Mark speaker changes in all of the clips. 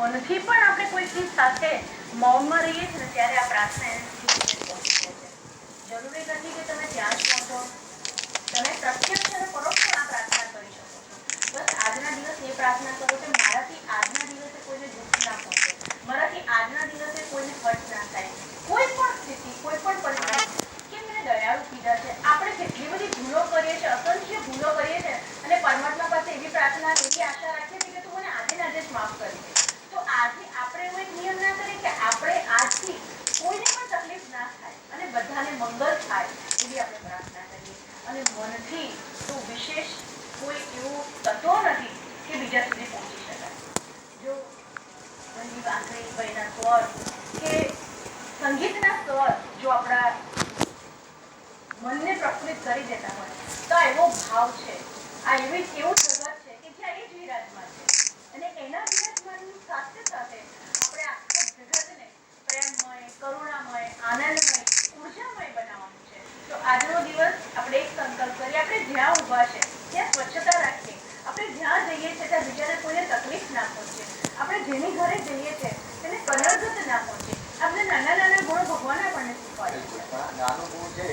Speaker 1: મનથી પણ આપણે કોઈની સાથે મૌનમાં રહીએ છીએ ને ત્યારે આ પ્રાર્થના એને પહોંચી જાય છે. જરૂરી નથી કે તમે ત્યાં જ પહોંચો, તમે પ્રત્યક્ષ અને પરોક્ષ આ પ્રાર્થના કરી શકો છો. બસ આજના દિવસ એ પ્રાર્થના કરો કે મારાથી આજના દિવસે કોઈને દુઃખ ના પહોંચે, મારાથી આજના દિવસે કોઈને હર્ટ ના થાય. કોઈ પણ સ્થિતિ, કોઈ પણ પરિસ્થિતિ, કે મેં દયાળુ કીધા છે. આપણે કેટલી બધી ભૂલો કરીએ છીએ, અસંખ્ય ભૂલો કરીએ છીએ, અને પરમાત્મા પાસે એવી પ્રાર્થના, એવી આશા રાખીએ છીએ કે તું મને આજે ને આજે જ માફ કરી દે. તો આજે આપણે એવો એક નિયમ ના કરીએ કે આપણે આજથી કોઈને પણ તકલીફ ના થાય અને બધાને મંગળ થાય એવી આપણે પ્રાર્થના કરીએ. અને મનથી તો વિશેષ કોઈ એવું તત્વ નથી કે બીજા સુધી પહોંચી શકાય. જો સંગીત આંતરિકભાઈના સ્વર કે સંગીતના સ્વર જો આપણા મનને પ્રફુલ્લિત કરી દેતા હોય તો એવો ભાવ છે, આ એવું જગત છે કે જ્યાં એ જ વિરાજમાન છે. અને એના વિરાજમાનની સાથે સાથે આપણે આખા જગતને પ્રેમમય, કરુણામય, આનંદમય, ઉર્જામય બનાવવાનું છે. તો આજનો દિવસ આપણે એક સંકલ્પ કરીએ, આપણે જ્યાં ઊભા છે ત્યાં સ્વચ્છતા રાખીએ, આપણે જ્યાં જઈએ છીએ ત્યાં બીજાને કોઈને તકલીફ ના પહોંચે, આપણે જેની ઘરે જઈએ છીએ તેને કલરગત ના પહોંચે. આપણે નાના નાના ગુણો ભગવાન આપણને શીખવાડે છે.
Speaker 2: નાનું ગુણ છે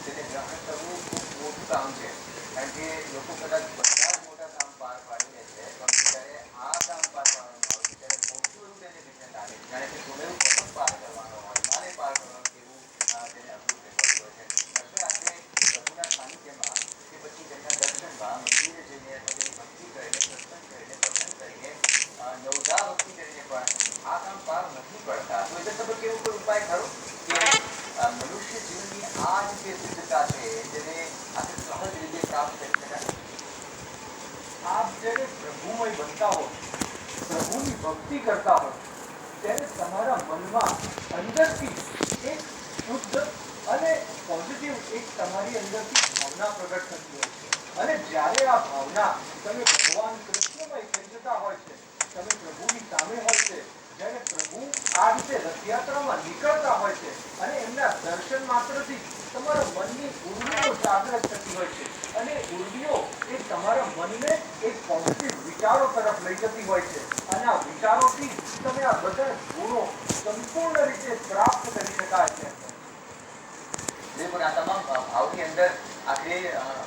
Speaker 2: તેને ગ્રહણ કરવું ખૂબ મોટું કામ છે. કારણ કે લોકો કદાચ બધા જ મોટા કામ પાર પાડી લે છે, પણ જ્યારે આ કામ પાર પાડવાનું આવે ત્યારે સૌથી વધુ તેને વિઘ્ન લાગે છે. કારણ કે સોનેરું પતંગ પાર કરવાનો હોય, માને પાર કરવાનું એવું તેને અઘરું થતું હોય છે. એટલે આપણે પ્રભુના સાનિધ્યમાં કે પછી તેમના દર્શનમાં મંદિરે જઈને અથવા તેની ભક્તિ કરીને, સત્સંગ કરીને, પ્રસંગ કરીને, નવધા ભક્તિ કરીને પણ આ કામ પાર નથી પડતા. તો એટલે તમે કેવું કોઈ ઉપાય ખરો કે મનુષ્ય જીવનની આ જ જે સિદ્ધતા છે જેને આપણે સહજ રીતે પ્રાપ્ત કરી શકાય?
Speaker 3: આપ જ્યારે પ્રભુમય બનતા હો, પ્રભુની ભક્તિ કરતા હો, ત્યારે તમારા મનમાં અંદરથી એક શુદ્ધ અને પોઝિટિવ એક તમારી અંદરથી ભાવના પ્રગટ થતી હોય છે. અને જ્યારે આ ભાવના તમે ભગવાન કૃષ્ણમય થઈ જતા હોય છે, તમે પ્રભુની સામે હોય છે, જ્યારે પ્રભુ આ રીતે રથયાત્રામાં નીકળતા હોય છે અને એમના દર્શન માત્રથી તમારા મનની ઉર્મિઓ જાગૃત થતી હોય છે, અને ઉર્મિઓ એ તમારા મનને એક પોઝિટિવ વિચારો તરફ લઈ જતી હોય છે, અને આ વિચારોથી તમે આ બધા ગુણો સંપૂર્ણ રીતે પ્રાપ્ત કરી શકાય છે.
Speaker 2: બિલકુલ. આ તમામ ભાવની અંદર આખરે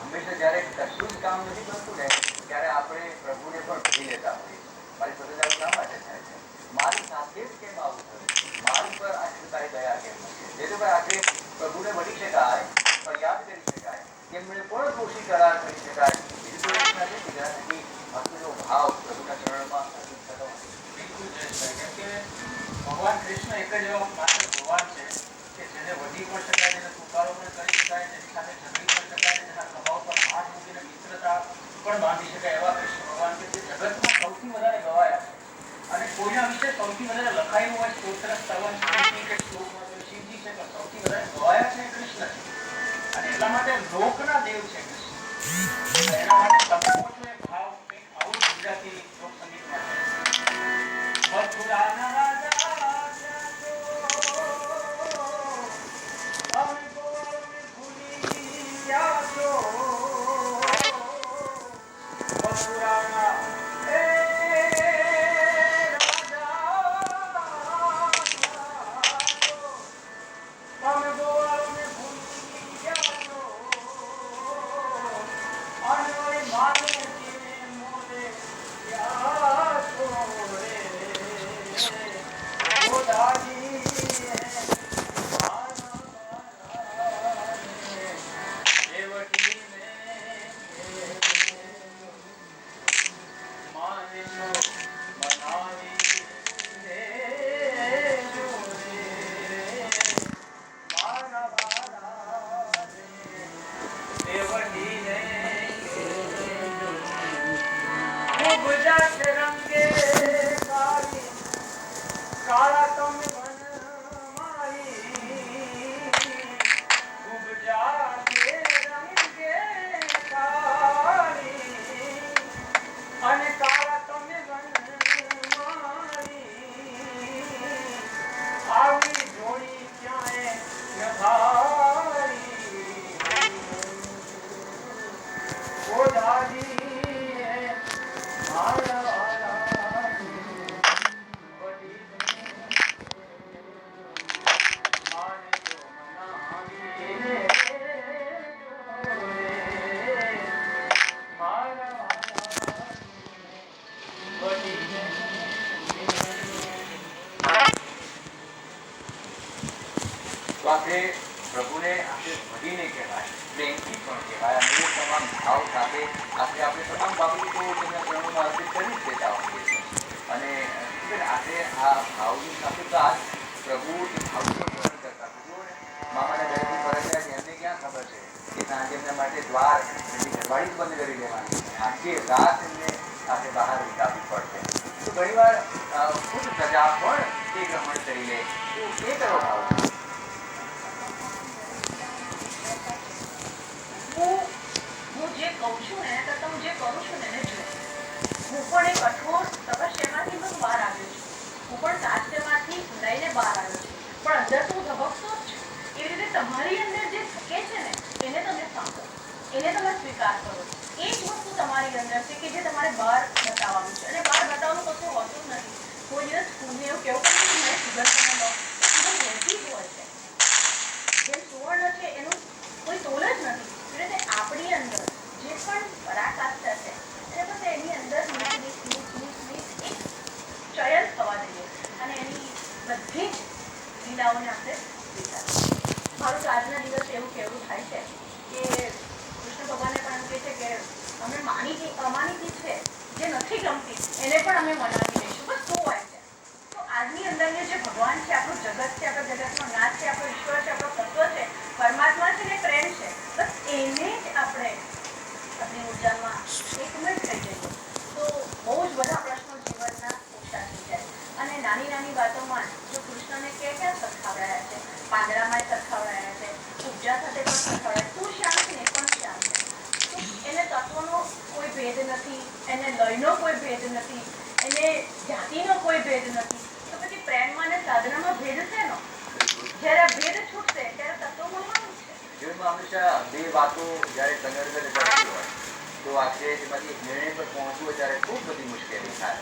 Speaker 2: હંમેશા જ્યારે કશું જ કામ નથી બનતું ને ત્યારે આપણે પ્રભુને પણ ભૂલી લેતા હોઈએ. મારી સાથે શા માટે થાય છે? મારી સાથે જ કેમ આવું થયું? મારી પર આટલી તારી દયા કેમ નથી? જેથી ભાઈ આખરે પ્રભુને મળી શકાય, ફરિયાદ કરી શકાય, તેમને પણ દોષી કરાર કરી શકાય. બીજું તો એક નથી કે જેનાથી ભક્તિનો ભાવ પ્રભુના ચરણમાં અર્પિત થતો હોય.
Speaker 4: બિલકુલ જયેશભાઈ, કેમ કે ભગવાન કૃષ્ણ એક જ એવો માત્ર ભગવાન છે કે જેને વધી પણ શકાય, જેને સ્વીકારો પણ કરી શકાય, જેની સાથે ઝઘડી પણ શકાય, જેના સ્વભાવ પર હાથ મૂકીને મિત્રતા પણ બાંધી શકાય એવા કૃષ્ણ ભગવાન કે જે જગતમાં સૌથી વધારે ગવાયા છે. અને કોઈના વિશે સૌથી વધારે લખાયું હોય સ્તોત્ર, સ્તવન, સ્તુતિ કે શ્લોકમાં તો શિવજી છે, પણ સૌથી વધારે ગવાયા છે કૃષ્ણ છે. અને એટલા માટે લોકના દેવ છે કૃષ્ણ. એના માટે તમે કહો છો એ ભાવ કંઈક આવું ગુજરાતી લોક સંગીતમાં છે. મથુરાના રાજા
Speaker 2: તો આપણે પ્રભુને આપણે ભજીને કહેવાય, પ્રેમથી પણ કહેવાય, અને એ તમામ ભાવ સાથે આપણે તમામ બાબતો તેમના ચરણોમાં અર્પિત કરી જ દેતા હોઈએ છીએ. અને આપણે આ ભાવની સાથે તો આજ પ્રભુ એ ભાવનું વર્ણન કરતા જુઓ ને, મામાના ઘરેથી પરત ગયા છે, એમને ક્યાં ખબર છે કે સાંજે એમના માટે દ્વાર એમની ઘરવાળી જ બંધ કરી દેવાની, આખી રાત એમને આપણે બહાર વિતાવવી પડશે. તો ઘણી વાર ખુદ સજા પણ એ ગ્રહણ કરી લે, તો એ કરો ભાવ છે.
Speaker 1: હું જે કહું છું ને એના કરતાં હું જે કરું છું ને એને જો. હું પણ એક કઠોર તપસ્યામાંથી હું બહાર આવ્યો છું. હું પણ સાત્યમાંથી લઈને બહાર આવ્યો છું. પણ અંદર તો હું ધબકતો જ છું. એવી રીતે તમારી અંદર જે થકે છે ને એને તમે સાંભળો, એને તમે સ્વીકાર કરો. એ જ વસ્તુ તમારી અંદર છે કે જે તમારે બહાર બતાવવાનું છે. અને બહાર બતાવવાનું કશું હોતું જ નથી. કોઈ દિવસ ફૂલને એવું કેવું પડે કે મારે સુગંધ તમે લો, સુગંધ રહેતી જ હોય છે. જેમ સુવર્ણ છે એનું કોઈ તોલ જ નથી. એટલે આપણી અંદર જે પણ પરાકાષ્ઠા છે એને બસ એની અંદર એક ચયન થવા દઈએ અને એની બધી જ લીલાઓને આપણે સ્વીકારીએ. મારું તો આજના દિવસે એવું કહેવું થાય છે કે કૃષ્ણ ભગવાને પણ એમ કહે છે કે અમે અમાનીતી છે જે નથી ગમતી એને પણ અમે મનાવી લઈશું. બસ શું હોય છે. તો આજની અંદરની જે ભગવાન છે, આપણું જગત છે, આપણા જગતનો નાથ છે, આપણો ઈશ્વર છે, આપણો તત્વ છે, પરમાત્મા છે ને પ્રેમ છે, બસ એને જ આપણે આપણી ઉર્જામાં એકમત થઈ જઈએ તો બહુ જ બધા પ્રશ્નો જીવનના ઓછા થઈ જાય. અને નાની નાની વાતોમાં જો કૃષ્ણને ક્યાં સરખાવડાયા છે, પાંદડામાં સરખાવડાયા છે, ઉપજા સાથે પણ સરખાવડાયા, તું શ્યામ છે ને પણ શ્યામ છે. એને તત્વનો કોઈ ભેદ નથી, એને લયનો કોઈ ભેદ નથી, એને જાતિનો કોઈ ભેદ નથી. તો પછી પ્રેમમાં અને સાધનામાં ભેદ છે નો. જ્યારે ભેદ છૂટશે ત્યારે તત્વ મળવાનું છે.
Speaker 2: જીવનમાં હંમેશા બે વાતો જ્યારે કનર્ગર કરતી હોય તો આપણે તેમાંથી એક નિર્ણય પર પહોંચવું ત્યારે ખૂબ બધી મુશ્કેલી થાય.